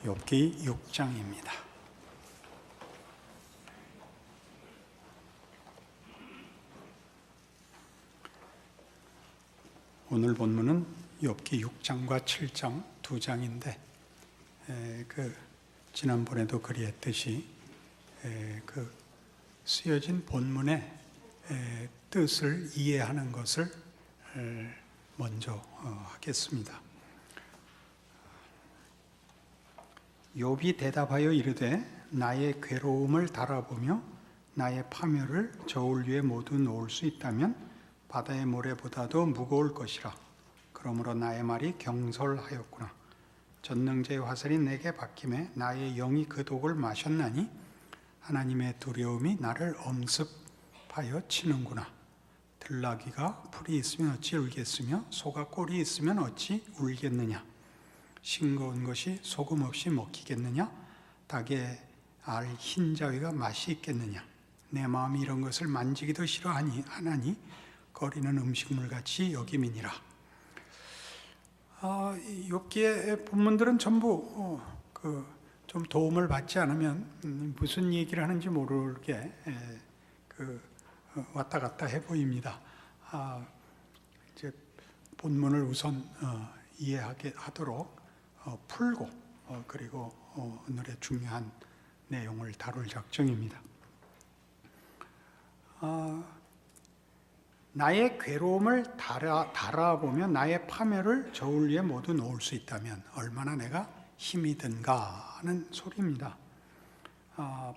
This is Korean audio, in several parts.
욥기 6장입니다. 오늘 본문은 욥기 6장과 7장 두 장인데 지난번에도 그리했듯이 쓰여진 본문의 뜻을 이해하는 것을 먼저 하겠습니다. 욥이 대답하여 이르되 나의 괴로움을 달아보며 나의 파멸을 저울 위에 모두 놓을 수 있다면 바다의 모래보다도 무거울 것이라. 그러므로 나의 말이 경솔하였구나. 전능자의 화살이 내게 박힘에 나의 영이 그 독을 마셨나니 하나님의 두려움이 나를 엄습하여 치는구나. 들나귀가 풀이 있으면 어찌 울겠으며 소가 꼴이 있으면 어찌 울겠느냐. 싱거운 것이 소금 없이 먹히겠느냐? 닭의 알 흰자위가 맛이 있겠느냐? 내 마음이 이런 것을 만지기도 싫어하나니 거리는 음식물같이 여김이니라. 욥기의 본문들은 전부 좀 도움을 받지 않으면 무슨 얘기를 하는지 모르게 왔다 갔다 해 보입니다. 이제 본문을 우선 이해하게 하도록 풀고 그리고 오늘의 중요한 내용을 다룰 작정입니다. 나의 괴로움을 달아보면 나의 파멸을 저울 위에 모두 놓을 수 있다면 얼마나 내가 힘이 든가 하는 소리입니다.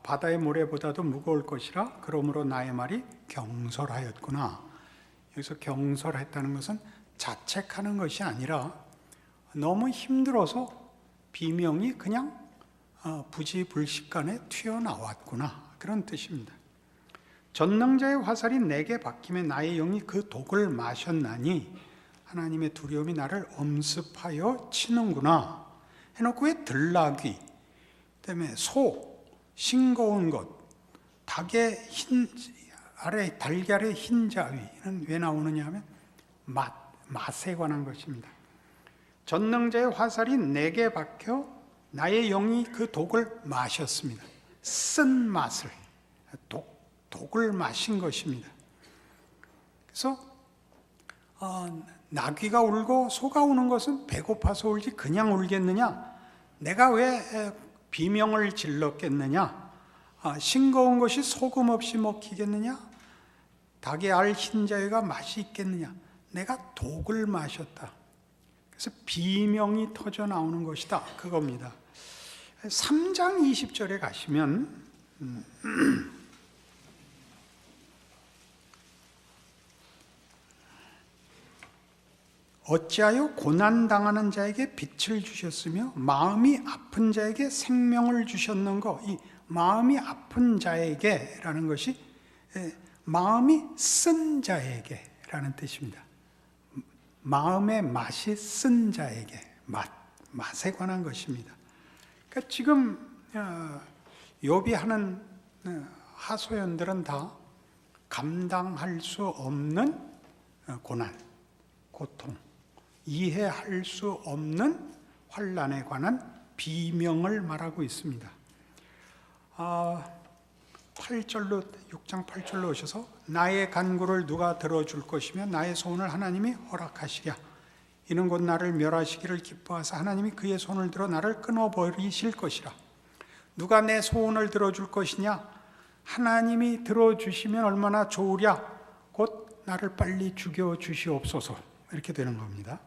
바다의 모래보다도 무거울 것이라. 그러므로 나의 말이 경솔하였구나. 여기서 경솔했다는 것은 자책하는 것이 아니라 너무 힘들어서 비명이 그냥 부지불식간에 튀어나왔구나, 그런 뜻입니다. 전능자의 화살이 내게 박힘에 나의 영이 그 독을 마셨나니 하나님의 두려움이 나를 엄습하여 치는구나 해놓고 왜 들나귀, 그다음에 소, 싱거운 것, 닭의 달걀의 흰자위는 왜 나오느냐 하면 맛에 관한 것입니다. 전능자의 화살이 내게 박혀 나의 영이 그 독을 마셨습니다. 쓴 맛을, 독을 마신 것입니다. 그래서 나귀가 울고 소가 우는 것은 배고파서 울지 그냥 울겠느냐? 내가 왜 비명을 질렀겠느냐? 싱거운 것이 소금 없이 먹히겠느냐? 닭의 알 흰자위가 맛이 있겠느냐? 내가 독을 마셨다. 그래서 비명이 터져 나오는 것이다, 그겁니다. 3장 20절에 가시면 어찌하여 고난당하는 자에게 빛을 주셨으며 마음이 아픈 자에게 생명을 주셨는고. 이 마음이 아픈 자에게 라는 것이 마음이 쓴 자에게 라는 뜻입니다. 마음의 맛이 쓴 자에게, 맛에 관한 것입니다. 그러니까 지금 욥이 하는 하소연들은 다 감당할 수 없는 고난, 고통, 이해할 수 없는 환난에 관한 비명을 말하고 있습니다. 6장 8절로 오셔서 나의 간구를 누가 들어줄 것이며 나의 소원을 하나님이 허락하시랴. 이는 곧 나를 멸하시기를 기뻐하사 하나님이 그의 손을 들어 나를 끊어버리실 것이라. 누가 내 소원을 들어줄 것이냐? 하나님이 들어주시면 얼마나 좋으랴. 곧 나를 빨리 죽여주시옵소서. 이렇게 되는 겁니다.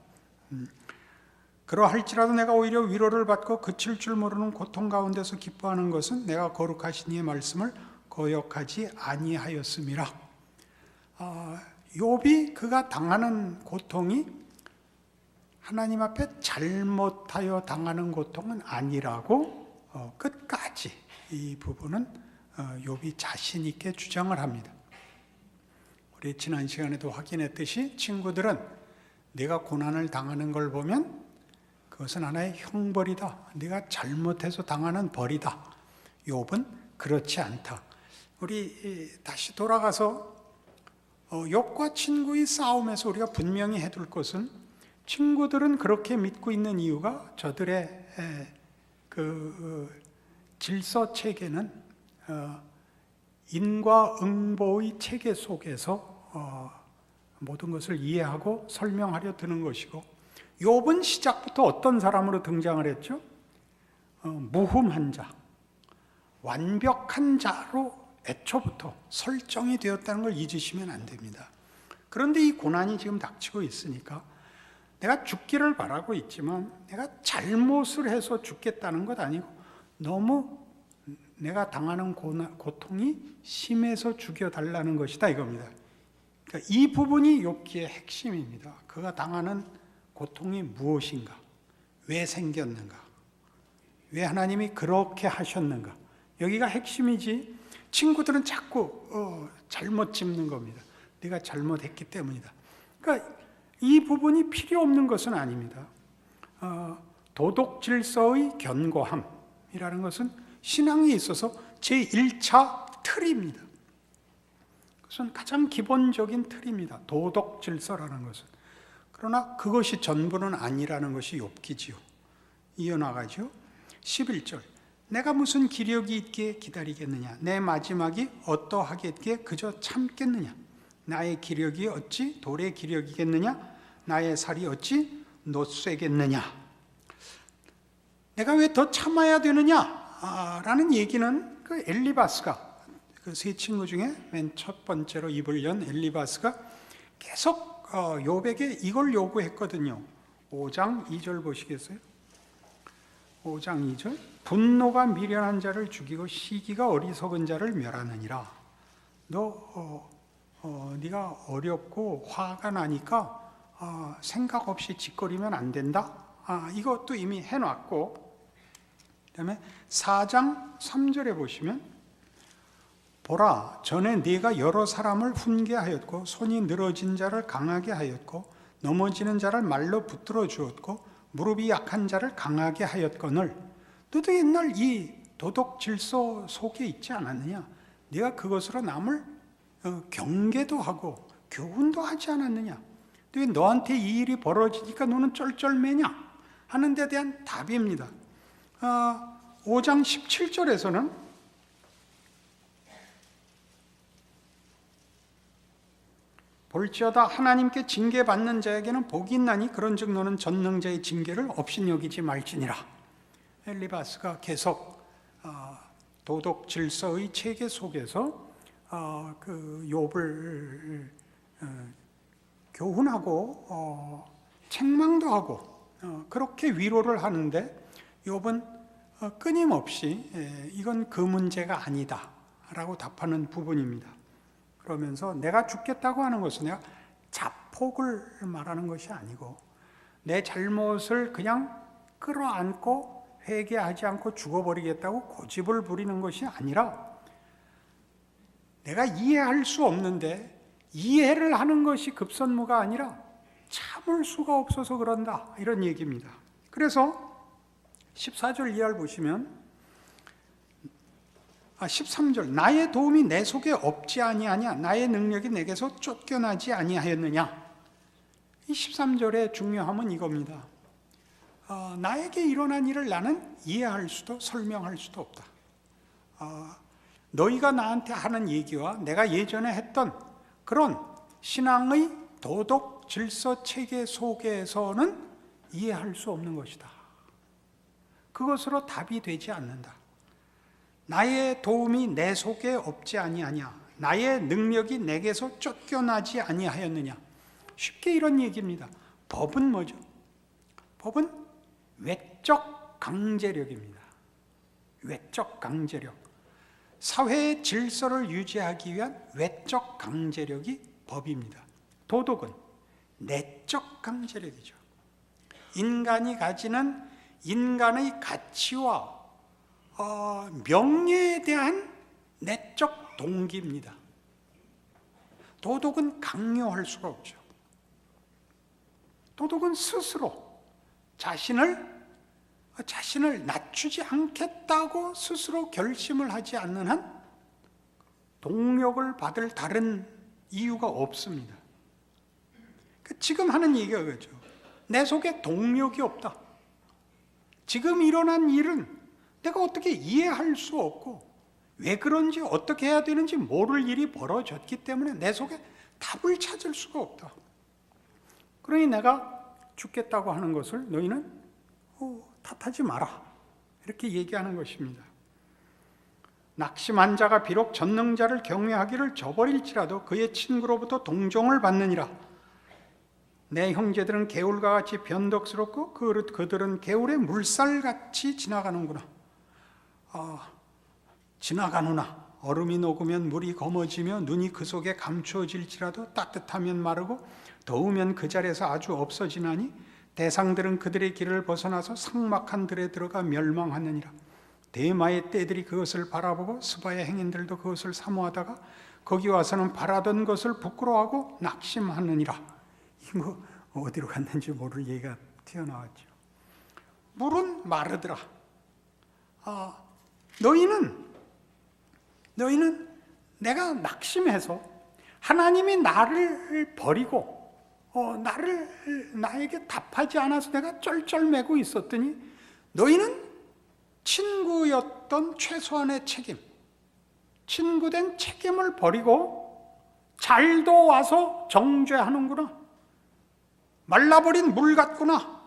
그러할지라도 내가 오히려 위로를 받고 그칠 줄 모르는 고통 가운데서 기뻐하는 것은 내가 거룩하신 이의 말씀을 거역하지 아니하였음이라. 욥이 그가 당하는 고통이 하나님 앞에 잘못하여 당하는 고통은 아니라고 끝까지 이 부분은 욥이 자신 있게 주장을 합니다. 우리 지난 시간에도 확인했듯이 친구들은 네가 고난을 당하는 걸 보면 그것은 하나의 형벌이다. 네가 잘못해서 당하는 벌이다. 욥은 그렇지 않다. 우리 다시 돌아가서 욥과 친구의 싸움에서 우리가 분명히 해둘 것은 친구들은 그렇게 믿고 있는 이유가 저들의 질서 체계는 인과응보의 체계 속에서 모든 것을 이해하고 설명하려 드는 것이고, 욥은 시작부터 어떤 사람으로 등장을 했죠? 무흠한 자, 완벽한 자로 애초부터 설정이 되었다는 걸 잊으시면 안 됩니다. 그런데 이 고난이 지금 닥치고 있으니까 내가 죽기를 바라고 있지만 내가 잘못을 해서 죽겠다는 것 아니고 너무 내가 당하는 고통이 심해서 죽여달라는 것이다 이겁니다. 그러니까 이 부분이 욥기의 핵심입니다. 그가 당하는 고통이 무엇인가? 왜 생겼는가? 왜 하나님이 그렇게 하셨는가? 여기가 핵심이지. 친구들은 자꾸 잘못 짚는 겁니다. 네가 잘못했기 때문이다. 그러니까 이 부분이 필요 없는 것은 아닙니다. 도덕 질서의 견고함이라는 것은 신앙에 있어서 제1차 틀입니다. 그것은 가장 기본적인 틀입니다. 도덕 질서라는 것은. 그러나 그것이 전부는 아니라는 것이 욥기지요. 이어나가죠. 11절. 내가 무슨 기력이 있기에 기다리겠느냐? 내 마지막이 어떠하겠기에 그저 참겠느냐? 나의 기력이 어찌 돌의 기력이겠느냐? 나의 살이 어찌 노쇠겠느냐? 내가 왜 더 참아야 되느냐? 라는 얘기는 그 엘리바스가, 그 세 친구 중에 맨 첫 번째로 입을 연 엘리바스가 계속 욥에게 이걸 요구했거든요. 5장 2절 보시겠어요? 5장 2절. 분노가 미련한 자를 죽이고 시기가 어리석은 자를 멸하느니라. 네가 어렵고 화가 나니까 생각 없이 짓거리면 안 된다. 이것도 이미 해놨고, 그다음에 4장 3절에 보시면 보라, 전에 네가 여러 사람을 훈계하였고 손이 늘어진 자를 강하게 하였고 넘어지는 자를 말로 붙들어 주었고 무릎이 약한 자를 강하게 하였거늘 너도 옛날 이 도덕 질서 속에 있지 않았느냐? 네가 그것으로 남을 경계도 하고 교훈도 하지 않았느냐? 왜 너한테 이 일이 벌어지니까 너는 쩔쩔매냐? 하는 데 대한 답입니다. 5장 17절에서는 볼지어다 하나님께 징계받는 자에게는 복이 있나니 그런즉 너는 전능자의 징계를 업신여기지 말지니라. 엘리바스가 계속 도덕 질서의 체계 속에서 그 욥을 교훈하고 책망도 하고 그렇게 위로를 하는데 욥은 끊임없이 이건 그 문제가 아니다 라고 답하는 부분입니다. 그러면서 내가 죽겠다고 하는 것은 내가 자폭을 말하는 것이 아니고 내 잘못을 그냥 끌어안고 회개하지 않고 죽어버리겠다고 고집을 부리는 것이 아니라 내가 이해할 수 없는데 이해를 하는 것이 급선무가 아니라 참을 수가 없어서 그런다, 이런 얘기입니다. 그래서 14절 이하를 보시면 13절 나의 도움이 내 속에 없지 아니하냐? 나의 능력이 내게서 쫓겨나지 아니하였느냐? 이 13절의 중요함은 이겁니다. 나에게 일어난 일을 나는 이해할 수도 설명할 수도 없다. 너희가 나한테 하는 얘기와 내가 예전에 했던 그런 신앙의 도덕 질서 체계 속에서는 이해할 수 없는 것이다. 그것으로 답이 되지 않는다. 나의 도움이 내 속에 없지 아니하냐? 나의 능력이 내게서 쫓겨나지 아니하였느냐? 쉽게 이런 얘기입니다. 법은 뭐죠? 법은 외적 강제력입니다. 외적 강제력. 사회의 질서를 유지하기 위한 외적 강제력이 법입니다. 도덕은 내적 강제력이죠. 인간이 가지는 인간의 가치와 명예에 대한 내적 동기입니다. 도덕은 강요할 수가 없죠. 도덕은 스스로 자신을 낮추지 않겠다고 스스로 결심을 하지 않는 한 동력을 받을 다른 이유가 없습니다. 지금 하는 얘기가 그죠. 내 속에 동력이 없다. 지금 일어난 일은 내가 어떻게 이해할 수 없고 왜 그런지 어떻게 해야 되는지 모를 일이 벌어졌기 때문에 내 속에 답을 찾을 수가 없다. 그러니 내가 죽겠다고 하는 것을 너희는 탓하지 마라, 이렇게 얘기하는 것입니다. 낙심한 자가 비록 전능자를 경외하기를 저버릴지라도 그의 친구로부터 동정을 받느니라. 내 형제들은 개울과 같이 변덕스럽고 그들은 개울의 물살같이 지나가는구나. 지나가누나 얼음이 녹으면 물이 검어지며 눈이 그 속에 감추어질지라도 따뜻하면 마르고 더우면 그 자리에서 아주 없어지나니 대상들은 그들의 길을 벗어나서 삭막한 들에 들어가 멸망하느니라. 대마의 떼들이 그것을 바라보고 스바의 행인들도 그것을 사모하다가 거기 와서는 바라던 것을 부끄러워하고 낙심하느니라. 이거 어디로 갔는지 모를 얘기가 튀어나왔죠. 물은 마르더라. 너희는 내가 낙심해서 하나님이 나를 버리고 나에게 답하지 않아서 내가 쩔쩔매고 있었더니 너희는 친구였던 최소한의 책임, 친구된 책임을 버리고 잘도 와서 정죄하는구나. 말라버린 물 같구나.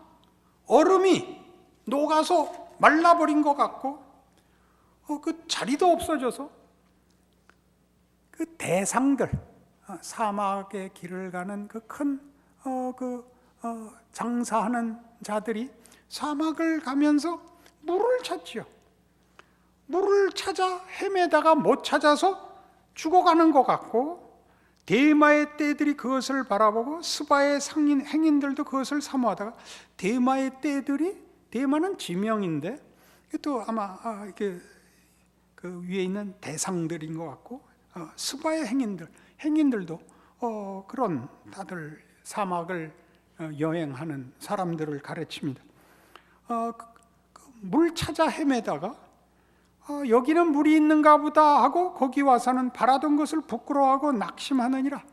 얼음이 녹아서 말라버린 것 같고 그 자리도 없어져서 그 대상들, 사막의 길을 가는 그 큰 장사하는 자들이 사막을 가면서 물을 찾지요. 물을 찾아 헤매다가 못 찾아서 죽어가는 것 같고, 대마의 떼들이 그것을 바라보고 스바의 행인들도 그것을 사모하다가 대마의 떼들이, 대마는 지명인데 또 아마 그 위에 있는 대상들인 것 같고, 스바의 행인들도 그런 다들 사막을 여행하는 사람들을 가르칩니다. 물 찾아 헤매다가 여기는 물이 있는가 보다 하고 거기 와서는 바라던 것을 부끄러워하고 낙심하느니라.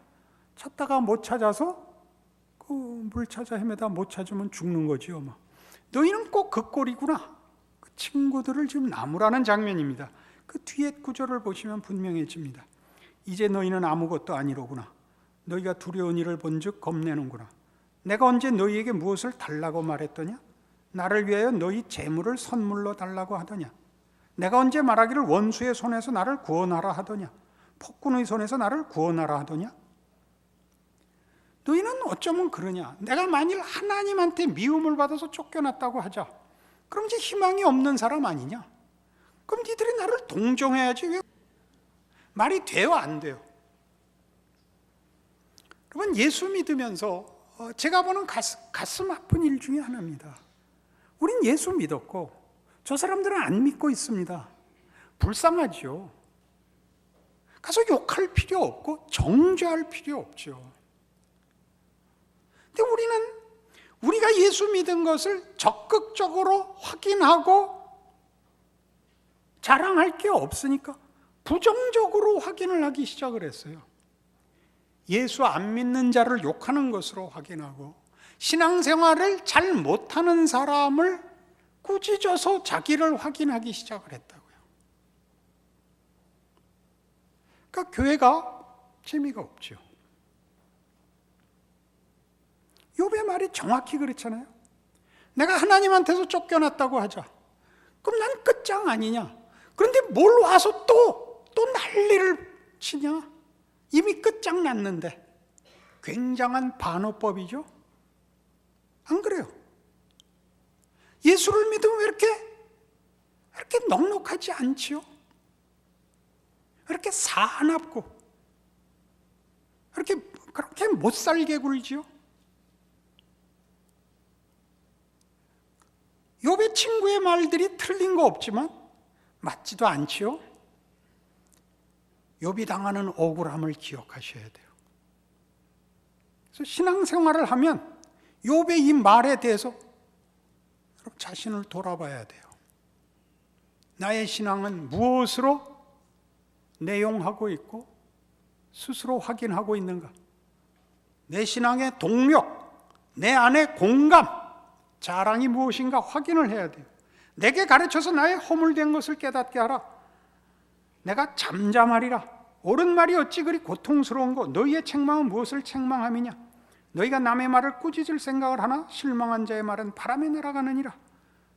찾다가 못 찾아서 그 물 찾아 헤매다 못 찾으면 죽는 거지요. 너희는 꼭 그 꼴이구나. 그 친구들을 지금 나무라는 장면입니다. 그 뒤에 구절을 보시면 분명해집니다. 이제 너희는 아무것도 아니로구나. 너희가 두려운 일을 본즉 겁내는구나. 내가 언제 너희에게 무엇을 달라고 말했더냐? 나를 위하여 너희 재물을 선물로 달라고 하더냐? 내가 언제 말하기를 원수의 손에서 나를 구원하라 하더냐? 폭군의 손에서 나를 구원하라 하더냐? 너희는 어쩌면 그러냐? 내가 만일 하나님한테 미움을 받아서 쫓겨났다고 하자. 그럼 이제 희망이 없는 사람 아니냐? 그럼 니들이 나를 동정해야지. 왜? 말이 돼요, 안 돼요? 여러분, 예수 믿으면서 제가 보는 가슴 아픈 일 중에 하나입니다. 우린 예수 믿었고 저 사람들은 안 믿고 있습니다. 불쌍하죠. 가서 욕할 필요 없고 정죄할 필요 없죠. 근데 우리가 예수 믿은 것을 적극적으로 확인하고 자랑할 게 없으니까 부정적으로 확인을 하기 시작을 했어요. 예수 안 믿는 자를 욕하는 것으로 확인하고 신앙생활을 잘 못하는 사람을 꾸짖어서 자기를 확인하기 시작을 했다고요. 그러니까 교회가 재미가 없죠. 욥의 말이 정확히 그렇잖아요. 내가 하나님한테서 쫓겨났다고 하자. 그럼 난 끝장 아니냐? 그런데 뭘 와서 또 난리를 치냐? 이미 끝장났는데. 굉장한 반어법이죠. 안 그래요? 예수를 믿으면 왜 이렇게 넉넉하지 않지요? 왜 이렇게 사납고 그렇게 못 살게 굴지요? 욥의 친구의 말들이 틀린 거 없지만 맞지도 않지요? 욥이 당하는 억울함을 기억하셔야 돼요. 그래서 신앙생활을 하면 욥의 이 말에 대해서 자신을 돌아봐야 돼요. 나의 신앙은 무엇으로 내용하고 있고 스스로 확인하고 있는가? 내 신앙의 동력, 내 안의 공감, 자랑이 무엇인가 확인을 해야 돼요. 내게 가르쳐서 나의 허물된 것을 깨닫게 하라. 내가 잠잠하리라. 옳은 말이 어찌 그리 고통스러운고 너희의 책망은 무엇을 책망함이냐. 너희가 남의 말을 꾸짖을 생각을 하나 실망한 자의 말은 바람에 날아가느니라.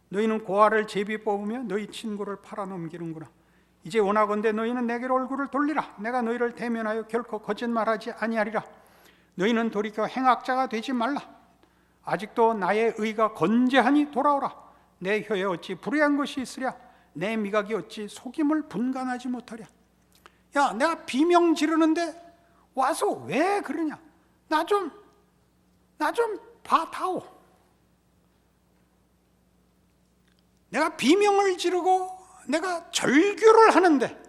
너희는 고아를 제비 뽑으며 너희 친구를 팔아넘기는구나. 이제 원하건대 너희는 내게로 얼굴을 돌리라. 내가 너희를 대면하여 결코 거짓말하지 아니하리라. 너희는 돌이켜 행악자가 되지 말라. 아직도 나의 의가 건재하니 돌아오라. 내 혀에 어찌 불의한 것이 있으랴. 내 미각이 어찌 속임을 분간하지 못하랴. 야, 내가 비명 지르는데 와서 왜 그러냐. 나 좀 봐다오. 내가 비명을 지르고 내가 절규를 하는데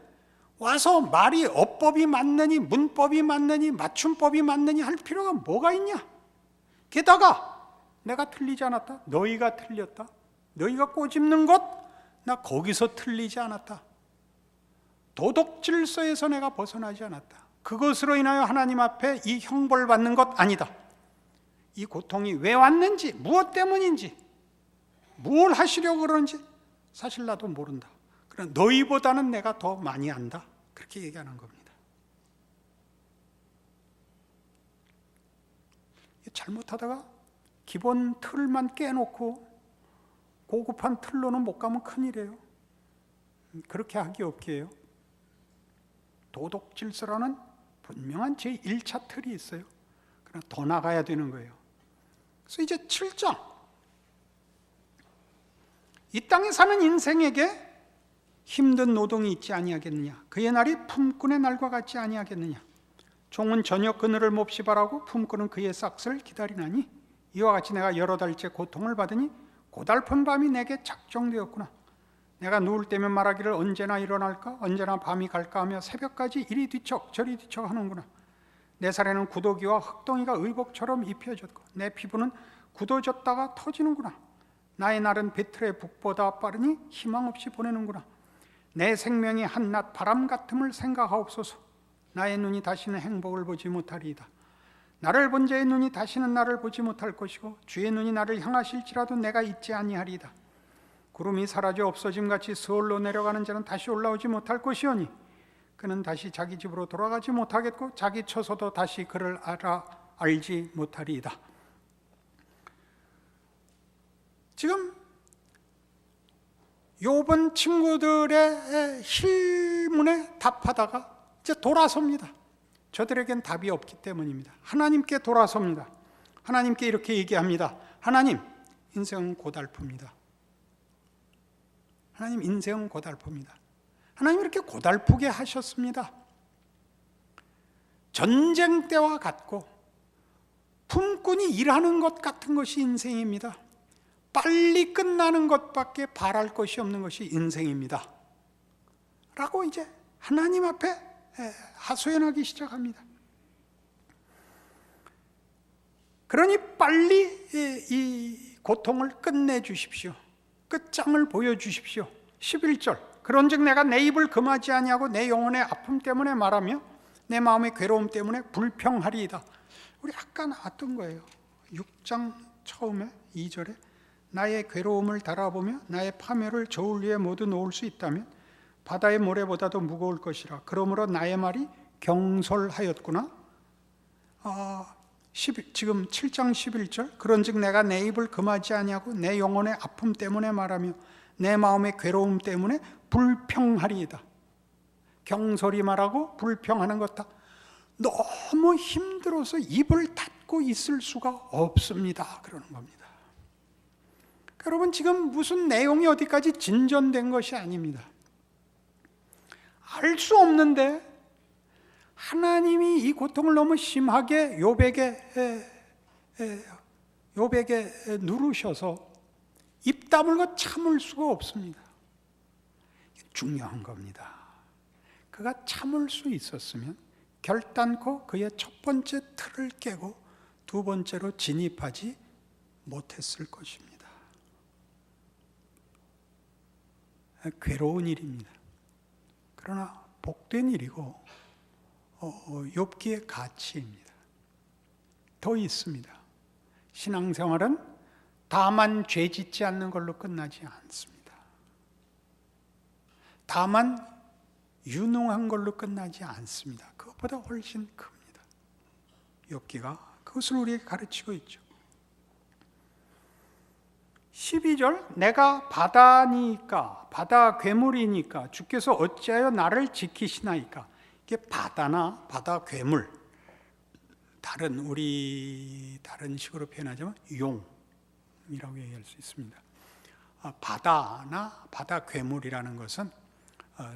와서 말이 어법이 맞느니 문법이 맞느니 맞춤법이 맞느니 할 필요가 뭐가 있냐. 게다가 내가 틀리지 않았다. 너희가 틀렸다. 너희가 꼬집는 것 나 거기서 틀리지 않았다. 도덕 질서에서 내가 벗어나지 않았다. 그것으로 인하여 하나님 앞에 이 형벌 받는 것 아니다. 이 고통이 왜 왔는지, 무엇 때문인지, 뭘 하시려고 그러는지 사실 나도 모른다. 그러나 너희보다는 내가 더 많이 안다. 그렇게 얘기하는 겁니다. 잘못하다가 기본 틀만 깨놓고 고급한 틀로는 못 가면 큰일이에요. 그렇게 하기 없게 해요. 도덕 질서라는 분명한 제1차 틀이 있어요. 그러나 더 나가야 되는 거예요. 그래서 이제 7장. 이 땅에 사는 인생에게 힘든 노동이 있지 아니하겠느냐. 그의 날이 품꾼의 날과 같지 아니하겠느냐. 종은 저녁 그늘을 몹시 바라고 품꾼은 그의 싹을 기다리나니 이와 같이 내가 여러 달째 고통을 받으니 고달픈 밤이 내게 작정되었구나. 내가 누울 때면 말하기를 언제나 일어날까 언제나 밤이 갈까 하며 새벽까지 이리 뒤척 저리 뒤척 하는구나. 내 살에는 구더기와 흙덩이가 의복처럼 입혀졌고 내 피부는 굳어졌다가 터지는구나. 나의 날은 배틀의 북보다 빠르니 희망 없이 보내는구나. 내 생명이 한낮 바람 같음을 생각하옵소서. 나의 눈이 다시는 행복을 보지 못하리이다. 나를 본 자의 눈이 다시는 나를 보지 못할 것이고 주의 눈이 나를 향하실지라도 내가 잊지 아니하리이다. 구름이 사라져 없어짐같이 서울로 내려가는 자는 다시 올라오지 못할 것이오니 그는 다시 자기 집으로 돌아가지 못하겠고 자기 처소도 다시 그를 알지 못하리이다. 지금 욥은 친구들의 실문에 답하다가 이제 돌아섭니다. 저들에겐 답이 없기 때문입니다. 하나님께 돌아섭니다. 하나님께 이렇게 얘기합니다. 하나님, 인생은 고달픕니다. 하나님, 인생은 고달픕니다. 하나님 이렇게 고달프게 하셨습니다. 전쟁 때와 같고 품꾼이 일하는 것 같은 것이 인생입니다. 빨리 끝나는 것밖에 바랄 것이 없는 것이 인생입니다. 라고 이제 하나님 앞에 하소연하기 시작합니다. 그러니 빨리 이 고통을 끝내주십시오. 끝장을 보여주십시오. 11절 그런즉 내가 내 입을 금하지 아니하고 내 영혼의 아픔 때문에 말하며 내 마음의 괴로움 때문에 불평하리이다. 우리 아까 나왔던 거예요. 6장 처음에 2절에 나의 괴로움을 달아보며 나의 파멸을 저울 위에 모두 놓을 수 있다면 바다의 모래보다도 무거울 것이라. 그러므로 나의 말이 경솔하였구나. 지금 7장 11절 그런즉 내가 내 입을 금하지 아니하고 내 영혼의 아픔 때문에 말하며 내 마음의 괴로움 때문에 불평하리이다. 경솔히 말하고 불평하는 것 다 너무 힘들어서 입을 닫고 있을 수가 없습니다. 그러는 겁니다. 여러분 지금 무슨 내용이 어디까지 진전된 것이 아닙니다. 알 수 없는데 하나님이 이 고통을 너무 심하게 욥에게 누르셔서 입 다물고 참을 수가 없습니다. 중요한 겁니다. 그가 참을 수 있었으면 결단코 그의 첫 번째 틀을 깨고 두 번째로 진입하지 못했을 것입니다. 괴로운 일입니다. 그러나 복된 일이고 욥기의 가치입니다. 더 있습니다. 신앙생활은 다만 죄 짓지 않는 걸로 끝나지 않습니다. 다만 유능한 걸로 끝나지 않습니다. 그것보다 훨씬 큽니다. 욥기가 그것을 우리에게 가르치고 있죠. 12절, 내가 바다니까, 바다 괴물이니까 주께서 어찌하여 나를 지키시나이까. 이게 바다나 바다 괴물, 다른 식으로 표현하자면 용이라고 얘기할 수 있습니다. 바다나 바다 괴물이라는 것은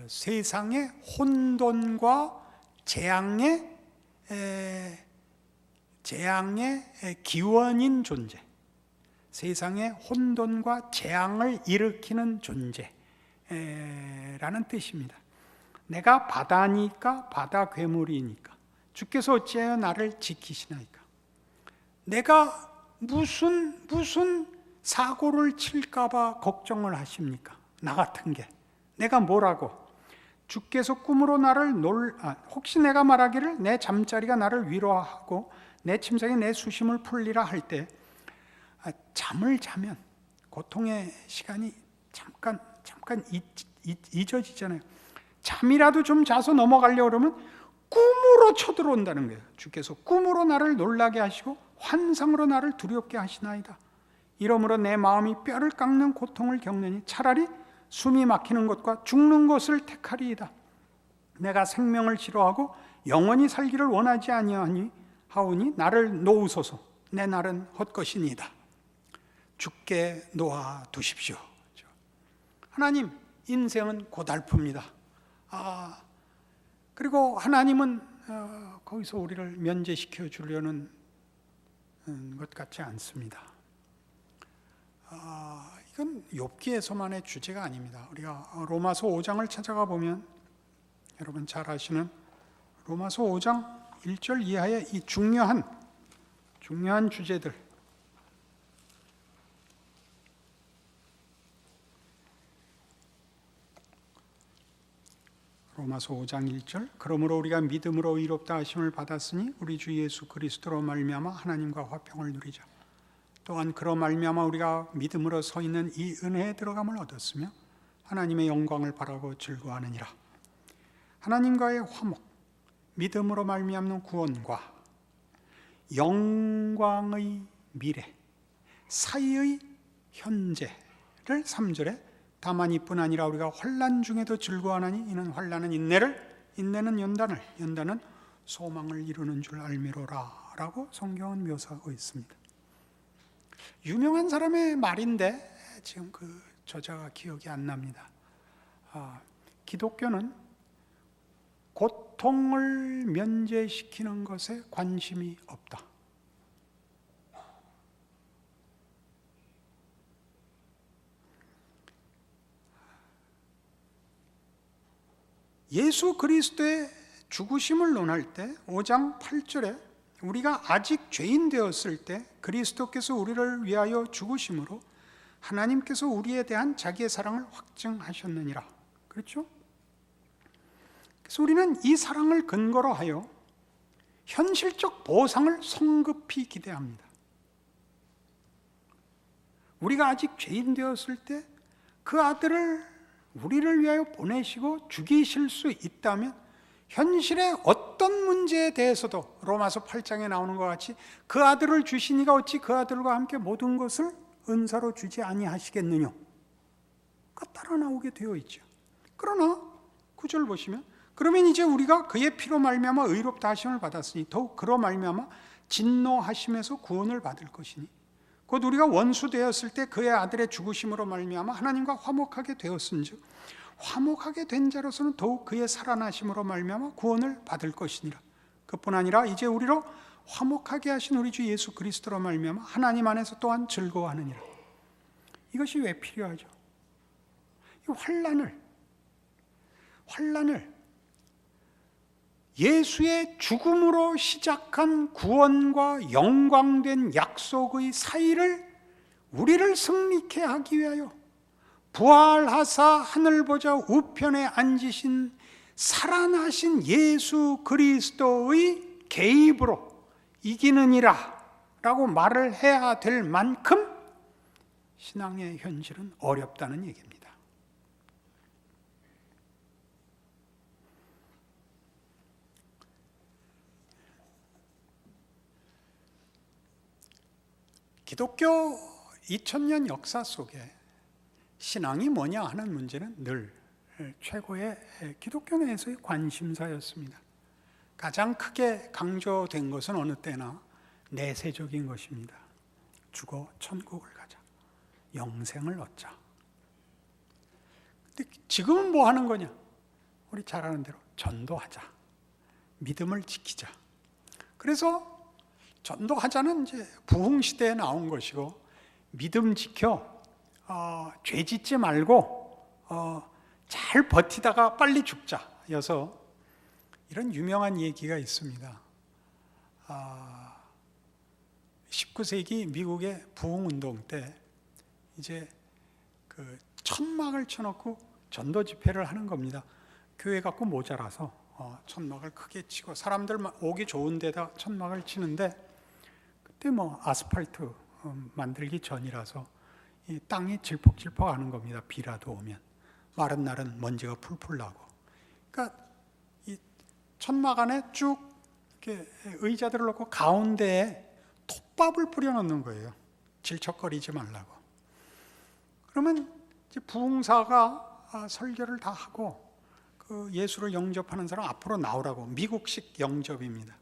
세상의 혼돈과 재앙의 기원인 존재, 세상의 혼돈과 재앙을 일으키는 존재라는 뜻입니다. 내가 바다니까, 바다 괴물이니까 주께서 어찌하여 나를 지키시나이까. 내가 무슨 사고를 칠까봐 걱정을 하십니까? 나 같은 게. 내가 뭐라고? 주께서 꿈으로 나를 혹시 내가 말하기를 내 잠자리가 나를 위로하고 내 침상에 내 수심을 풀리라 할 때, 잠을 자면 고통의 시간이 잠깐 잊어지잖아요. 잠이라도 좀 자서 넘어가려고 그러면 꿈으로 쳐들어온다는 거예요. 주께서 꿈으로 나를 놀라게 하시고 환상으로 나를 두렵게 하시나이다. 이러므로 내 마음이 뼈를 깎는 고통을 겪느니 차라리 숨이 막히는 것과 죽는 것을 택하리이다. 내가 생명을 싫어하고 영원히 살기를 원하지 아니하니 하오니 나를 놓으소서. 내 날은 헛것이니이다. 죽게 놓아 두십시오. 하나님, 인생은 고달픕니다. 그리고 하나님은 거기서 우리를 면제시켜 주려는 것 같지 않습니다. 이건 욥기에서만의 주제가 아닙니다. 우리가 로마서 5장을 찾아가 보면 여러분 잘 아시는 로마서 5장 1절 이하의 이 중요한 주제들, 로마서 5장 1절, 그러므로 우리가 믿음으로 의롭다 하심을 받았으니 우리 주 예수 그리스도로 말미암아 하나님과 화평을 누리자. 또한 그로 말미암아 우리가 믿음으로 서 있는 이 은혜에 들어감을 얻었으며 하나님의 영광을 바라고 즐거워하느니라. 하나님과의 화목, 믿음으로 말미암는 구원과 영광의 미래 사이의 현재를 3절에 다만 이뿐 아니라 우리가 환난 중에도 즐거워하나니 이는 환난은 인내는 연단은 소망을 이루는 줄 알미로라 라고 성경은 묘사하고 있습니다. 유명한 사람의 말인데 지금 그 저자가 기억이 안 납니다. 기독교는 고통을 면제시키는 것에 관심이 없다. 예수 그리스도의 죽으심을 논할 때 5장 8절에 우리가 아직 죄인 되었을 때 그리스도께서 우리를 위하여 죽으심으로 하나님께서 우리에 대한 자기의 사랑을 확증하셨느니라. 그렇죠? 그래서 우리는 이 사랑을 근거로 하여 현실적 보상을 성급히 기대합니다. 우리가 아직 죄인 되었을 때 그 아들을 우리를 위하여 보내시고 죽이실 수 있다면 현실의 어떤 문제에 대해서도 로마서 8장에 나오는 것 같이 그 아들을 주시니가 어찌 그 아들과 함께 모든 것을 은사로 주지 아니하시겠느냐, 따라 나오게 되어 있죠. 그러나 9절 보시면 그러면 이제 우리가 그의 피로 말미암아 의롭다 하심을 받았으니 더욱 그로 말미암아 진노하심에서 구원을 받을 것이니 곧 우리가 원수 되었을 때 그의 아들의 죽으심으로 말미암아 하나님과 화목하게 되었은즉 화목하게 된 자로서는 더욱 그의 살아나심으로 말미암아 구원을 받을 것이니라. 그뿐 아니라 이제 우리로 화목하게 하신 우리 주 예수 그리스도로 말미암아 하나님 안에서 또한 즐거워하느니라. 이것이 왜 필요하죠? 이 환난을 예수의 죽음으로 시작한 구원과 영광된 약속의 사이를 우리를 승리케 하기 위하여 부활하사 하늘 보좌 우편에 앉으신 살아나신 예수 그리스도의 개입으로 이기느니라 라고 말을 해야 될 만큼 신앙의 현실은 어렵다는 얘기입니다. 기독교 2000년 역사 속에 신앙이 뭐냐 하는 문제는 늘 최고의 기독교 내에서의 관심사였습니다. 가장 크게 강조된 것은 어느 때나 내세적인 것입니다. 죽어 천국을 가자, 영생을 얻자. 근데 지금은 뭐 하는 거냐? 우리 잘 아는 대로 전도하자, 믿음을 지키자. 그래서 전도하자는 이제 부흥 시대에 나온 것이고, 믿음 지켜 죄 짓지 말고 잘 버티다가 빨리 죽자여서 이런 유명한 얘기가 있습니다. 19세기 미국의 부흥운동 때 이제 그 천막을 쳐놓고 전도 집회를 하는 겁니다. 교회 갖고 모자라서 천막을 크게 치고 사람들 오기 좋은 데다 천막을 치는데, 그때 뭐 아스팔트 만들기 전이라서 이 땅이 질퍽질퍽하는 겁니다. 비라도 오면 마른 날은 먼지가 풀풀 나고. 그러니까 이 천막 안에 쭉 이렇게 의자들을 놓고 가운데에 톱밥을 뿌려놓는 거예요. 질척거리지 말라고. 그러면 이제 부흥사가 설교를 다 하고 그 예수를 영접하는 사람 앞으로 나오라고, 미국식 영접입니다.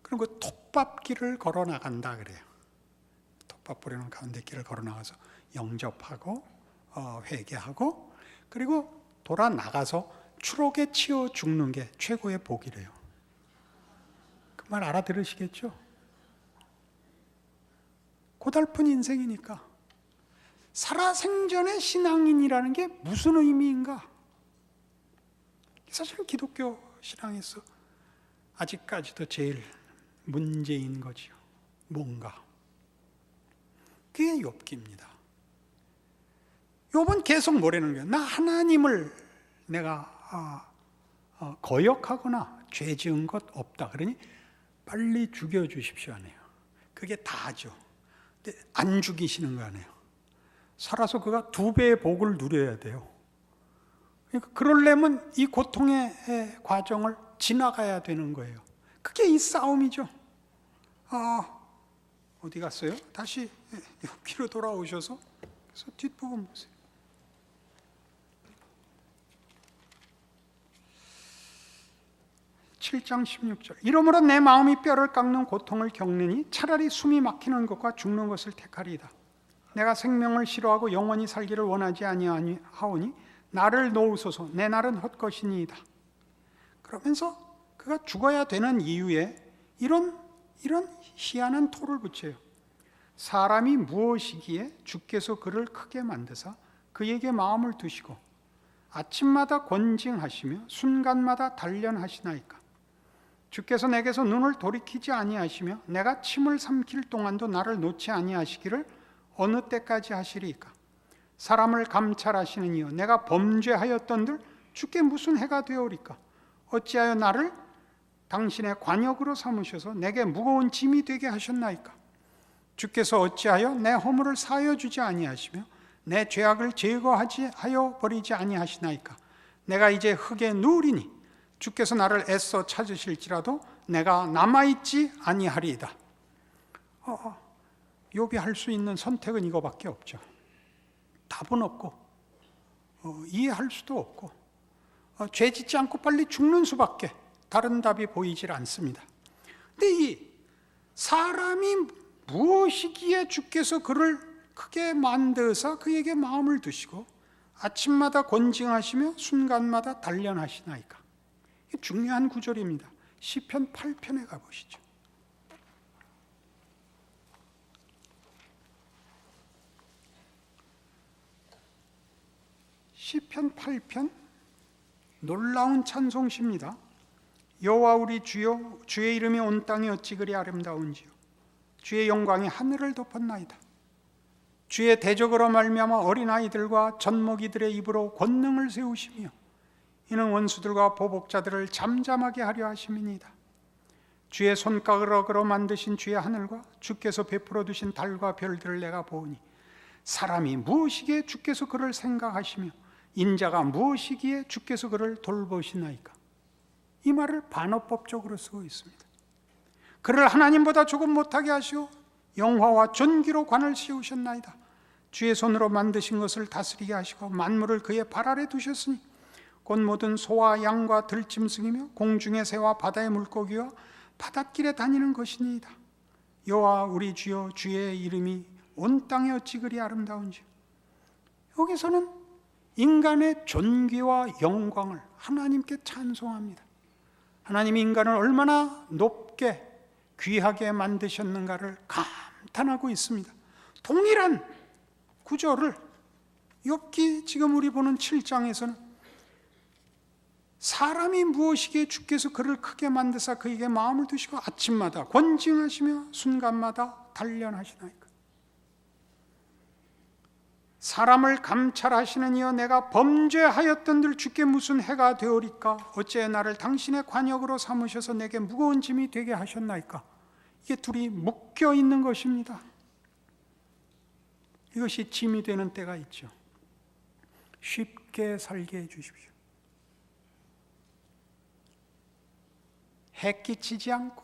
그럼 그 톱밥길을 걸어 나간다 그래요. 톱밥 뿌리는 가운데 길을 걸어 나가서 영접하고 회개하고, 그리고 돌아 나가서 추록에 치여 죽는 게 최고의 복이래요. 그 말 알아들으시겠죠? 고달픈 인생이니까 살아생전의 신앙인이라는 게 무슨 의미인가? 사실 기독교 신앙에서 아직까지도 제일 문제인 거지요. 뭔가. 그게 욥기입니다. 욥은 계속 뭐라는 거예요? 나 하나님을 내가 거역하거나 죄 지은 것 없다. 그러니 빨리 죽여주십시오 하네요. 그게 다죠. 근데 안 죽이시는 거 아니에요. 살아서 그가 2배의 복을 누려야 돼요. 그러니까 그러려면 이 고통의 과정을 지나가야 되는 거예요. 그게 이 싸움이죠. 어디 갔어요? 다시 여기로 돌아오셔서 그래서 뒷부분 보세요. (7장 16절) 이러므로 내 마음이 뼈를 깎는 고통을 겪느니 차라리 숨이 막히는 것과 죽는 것을 택하리이다. 내가 생명을 싫어하고 영원히 살기를 원하지 아니하오니 나를 놓으소서. 내 날은 헛것이니이다. 그러면서 그가 죽어야 되는 이유에 이런 희한한 토를 붙여요. 사람이 무엇이기에 주께서 그를 크게 만드사 그에게 마음을 두시고 아침마다 권징하시며 순간마다 단련하시나이까. 주께서 내게서 눈을 돌이키지 아니하시며 내가 침을 삼킬 동안도 나를 놓지 아니하시기를 어느 때까지 하시리이까. 사람을 감찰하시는 이여 내가 범죄하였던들 주께 무슨 해가 되오리까. 어찌하여 나를 당신의 관역으로 삼으셔서 내게 무거운 짐이 되게 하셨나이까. 주께서 어찌하여 내 허물을 사하여 주지 아니하시며 내 죄악을 제거하여 버리지 아니하시나이까. 내가 이제 흙에 누우리니 주께서 나를 애써 찾으실지라도 내가 남아있지 아니하리이다. 욥이 할 수 있는 선택은 이거밖에 없죠. 답은 없고 이해할 수도 없고 죄 짓지 않고 빨리 죽는 수밖에 다른 답이 보이질 않습니다. 근데 이 사람이 무엇이기에 주께서 그를 크게 만드사 그에게 마음을 두시고 아침마다 권징하시며 순간마다 단련하시나이까. 중요한 구절입니다. 시편 8편에 가보시죠. 시편 8편 놀라운 찬송시입니다. 여호와 우리 주여, 주의 이름이 온 땅에 어찌 그리 아름다운지요. 주의 영광이 하늘을 덮었나이다. 주의 대적으로 말미암아 어린아이들과 젖먹이들의 입으로 권능을 세우시며 이는 원수들과 보복자들을 잠잠하게 하려 하심이니이다. 주의 손가락으로 만드신 주의 하늘과 주께서 베풀어 두신 달과 별들을 내가 보으니 사람이 무엇이기에 주께서 그를 생각하시며 인자가 무엇이기에 주께서 그를 돌보시나이까. 이 말을 반어법적으로 쓰고 있습니다. 그를 하나님보다 조금 못하게 하시고 영화와 존귀로 관을 씌우셨나이다. 주의 손으로 만드신 것을 다스리게 하시고 만물을 그의 발 아래 두셨으니 곧 모든 소와 양과 들짐승이며 공중의 새와 바다의 물고기와 바닷길에 다니는 것이니이다. 여호와 우리 주여, 주의 이름이 온 땅에 어찌 그리 아름다운지. 여기서는 인간의 존귀와 영광을 하나님께 찬송합니다. 하나님이 인간을 얼마나 높게 귀하게 만드셨는가를 감탄하고 있습니다. 동일한 구절을 욥기 지금 우리 보는 7장에서는 사람이 무엇이기에 주께서 그를 크게 만드사 그에게 마음을 두시고 아침마다 권징하시며 순간마다 단련하시나이까. 사람을 감찰하시는 이여, 내가 범죄하였던들 주께 무슨 해가 되오리까? 어찌 나를 당신의 관역으로 삼으셔서 내게 무거운 짐이 되게 하셨나이까? 이게 둘이 묶여 있는 것입니다. 이것이 짐이 되는 때가 있죠. 쉽게 살게 해주십시오. 해 끼치지 않고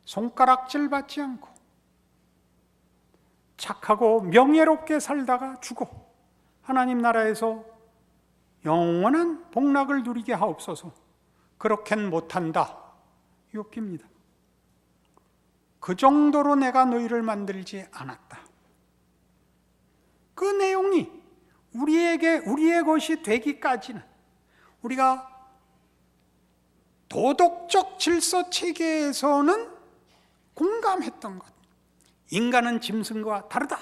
손가락질 받지 않고 착하고 명예롭게 살다가 죽어 하나님 나라에서 영원한 복락을 누리게 하옵소서. 그렇게는 못한다. 욥기입니다. 그 정도로 내가 너희를 만들지 않았다. 그 내용이 우리의 것이 되기까지는 우리가 도덕적 질서 체계에서는 공감했던 것, 인간은 짐승과 다르다,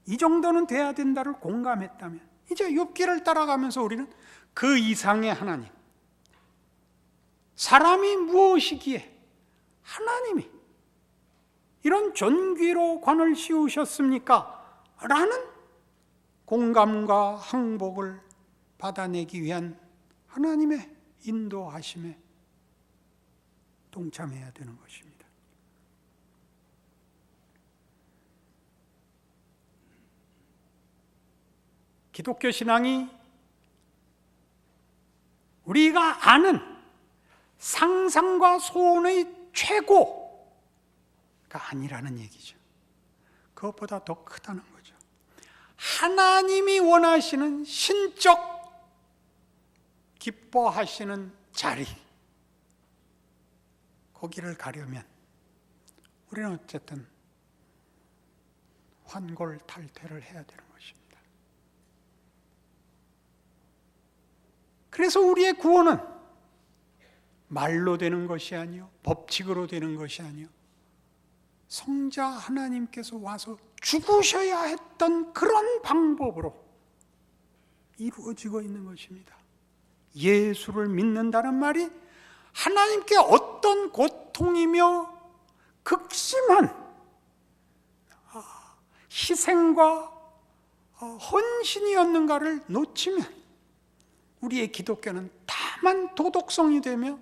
이 정도는 돼야 된다를 공감했다면, 이제 욥기를 따라가면서 우리는 그 이상의 하나님, 사람이 무엇이기에 하나님이 이런 존귀로 관을 씌우셨습니까? 라는 공감과 항복을 받아내기 위한 하나님의 인도하심에 동참해야 되는 것입니다. 기독교 신앙이 우리가 아는 상상과 소원의 최고가 아니라는 얘기죠. 그것보다 더 크다는 거죠. 하나님이 원하시는 신적 기뻐하시는 자리, 거기를 가려면 우리는 어쨌든 환골탈퇴를 해야 되는 것입니다. 그래서 우리의 구원은 말로 되는 것이 아니요, 법칙으로 되는 것이 아니요, 성자 하나님께서 와서 죽으셔야 했던 그런 방법으로 이루어지고 있는 것입니다. 예수를 믿는다는 말이 하나님께 어떤 고통이며 극심한 희생과 헌신이었는가를 놓치면 우리의 기독교는 다만 도덕성이 되며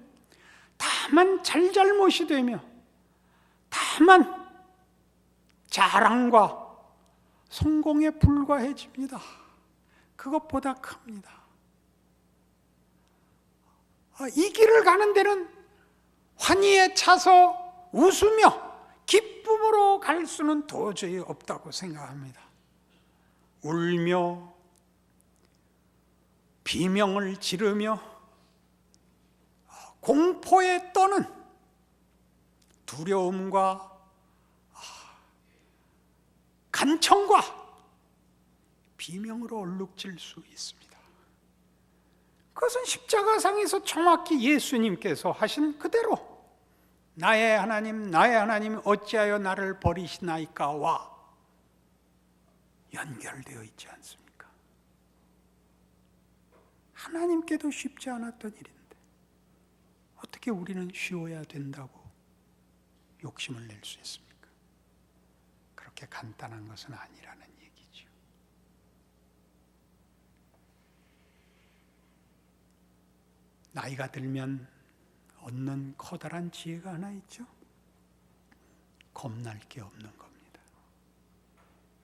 다만 잘잘못이 되며 다만 자랑과 성공에 불과해집니다. 그것보다 큽니다. 이 길을 가는 데는 환희에 차서 웃으며 기쁨으로 갈 수는 도저히 없다고 생각합니다. 울며 비명을 지르며 공포에 떠는 두려움과 간청과 비명으로 얼룩질 수 있습니다. 그것은 십자가상에서 정확히 예수님께서 하신 그대로 나의 하나님 어찌하여 나를 버리시나이까와 연결되어 있지 않습니까? 하나님께도 쉽지 않았던 일인데 어떻게 우리는 쉬워야 된다고 욕심을 낼 수 있습니까? 그렇게 간단한 것은 아니라는 얘기죠. 나이가 들면 얻는 커다란 지혜가 하나 있죠. 겁날 게 없는 겁니다.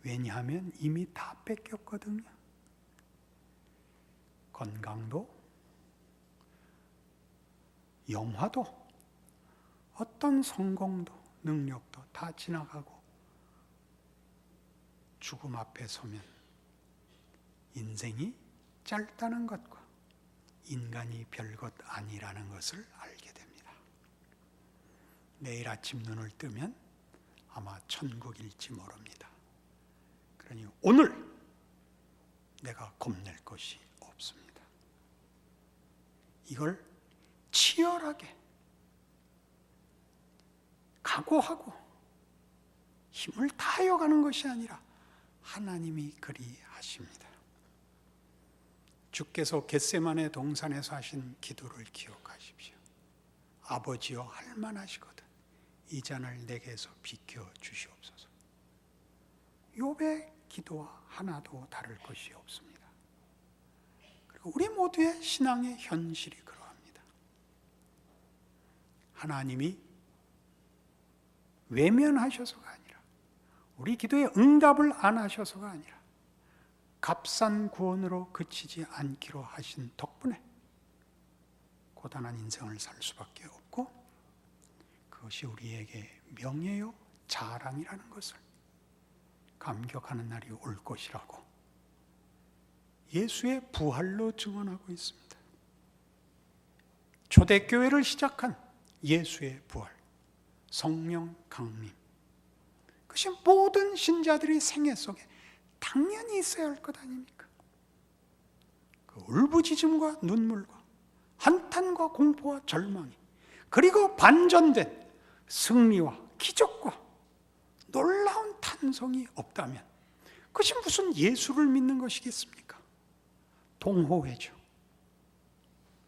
왜냐하면 이미 다 뺏겼거든요. 건강도, 영화도, 어떤 성공도, 능력도 다 지나가고 죽음 앞에 서면 인생이 짧다는 것과 인간이 별것 아니라는 것을 알게 됩니다. 내일 아침 눈을 뜨면 아마 천국일지 모릅니다. 그러니 오늘 내가 겁낼 것이 없습니다. 이걸 치열하게 각오하고 힘을 다하여 가는 것이 아니라 하나님이 그리 하십니다. 주께서 겟세마네 동산에서 하신 기도를 기억하십시오. 아버지여 할 만하시거든 이 잔을 내게서 비켜 주시옵소서. 욥의 기도와 하나도 다를 것이 없습니다. 그리고 우리 모두의 신앙의 현실이 그러합니다. 하나님이 외면하셔서가 아니라 우리 기도에 응답을 안 하셔서가 아니라 값싼 구원으로 그치지 않기로 하신 덕분에 고단한 인생을 살 수밖에 없고 그것이 우리에게 명예요 자랑이라는 것을 감격하는 날이 올 것이라고 예수의 부활로 증언하고 있습니다. 초대교회를 시작한 예수의 부활, 성령 강림, 그것이 모든 신자들의 생애 속에 당연히 있어야 할 것 아닙니까? 그 울부짖음과 눈물과 한탄과 공포와 절망이 그리고 반전된 승리와 기적과 놀라운 탄성이 없다면 그것이 무슨 예수를 믿는 것이겠습니까? 동호회죠.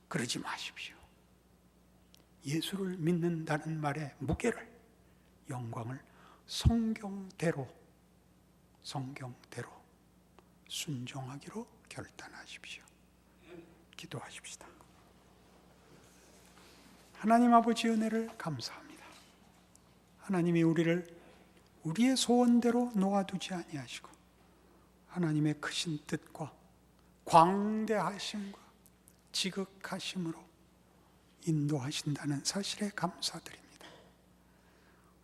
그러지 마십시오. 예수를 믿는다는 말의 무게를, 영광을 성경대로 순종하기로 결단하십시오. 기도하십시다. 하나님 아버지 은혜를 감사합니다. 하나님이 우리를 우리의 소원대로 놓아두지 아니하시고 하나님의 크신 뜻과 광대하심과 지극하심으로 인도하신다는 사실에 감사드립니다.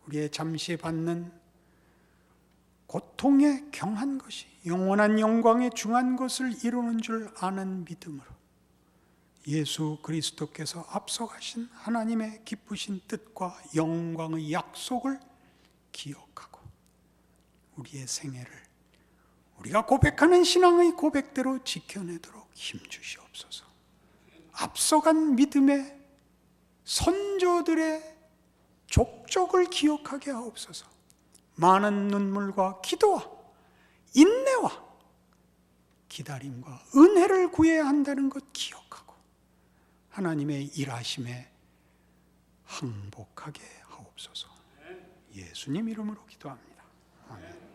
우리의 잠시 받는 고통에 경한 것이 영원한 영광에 중한 것을 이루는 줄 아는 믿음으로 예수 그리스도께서 앞서가신 하나님의 기쁘신 뜻과 영광의 약속을 기억하고 우리의 생애를 우리가 고백하는 신앙의 고백대로 지켜내도록 힘주시옵소서. 앞서간 믿음의 선조들의 족적을 기억하게 하옵소서. 많은 눈물과 기도와 인내와 기다림과 은혜를 구해야 한다는 것 기억하고 하나님의 일하심에 항복하게 하옵소서. 예수님 이름으로 기도합니다. 아멘.